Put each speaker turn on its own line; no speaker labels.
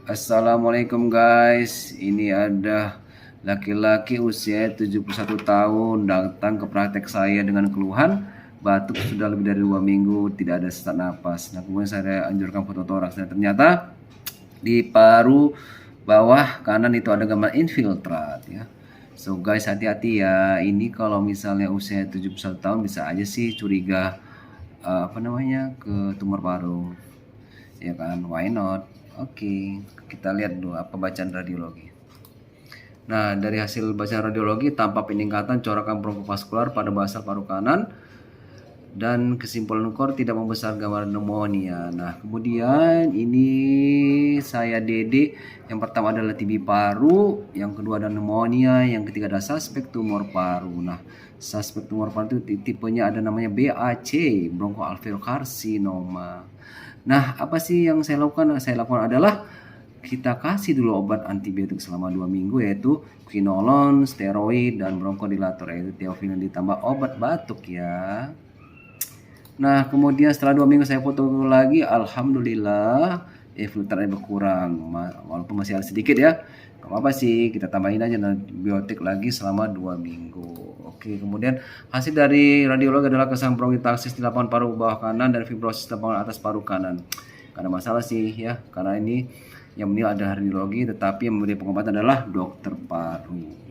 Assalamualaikum guys, ini ada laki-laki usia 71 tahun datang ke praktek saya dengan keluhan batuk sudah lebih dari 2 minggu, tidak ada sesak napas. Nah, kemudian saya anjurkan foto toraks dan ternyata di paru bawah kanan itu ada gambar infiltrat ya. So guys, hati-hati ya, ini kalau misalnya usia 71 tahun bisa aja sih curiga ke tumor paru, ya kan, why not. Oke, kita lihat dulu apa bacaan radiologi. Nah, dari hasil bacaan radiologi tampak peningkatan corakan bronkofaskular pada basal paru kanan dan kesimpulan kor tidak membesar gambaran pneumonia. Nah, kemudian ini saya DD, yang pertama adalah TB paru, yang kedua ada pneumonia, yang ketiga ada suspek tumor paru. Nah, suspek tumor paru itu tipenya ada namanya BAC, bronkoalveolarkarsinoma. Nah, apa sih yang saya lakukan? Saya lakukan adalah kita kasih dulu obat antibiotik selama 2 minggu, yaitu quinolone, steroid, dan bronkodilator, yaitu theophylline ditambah obat batuk ya. Nah, kemudian setelah 2 minggu saya foto lagi, alhamdulillah filternya berkurang, walaupun masih ada sedikit ya. Gak apa-apa sih, kita tambahin aja antibiotik lagi selama 2 minggu. Oke, kemudian hasil dari radiologi adalah kesan bronkiolitis di lapangan paru bawah kanan dan fibrosis di lapangan atas paru kanan. Gak ada masalah sih ya, karena ini yang menilai ada radiologi, tetapi yang memberi pengobatan adalah dokter paru.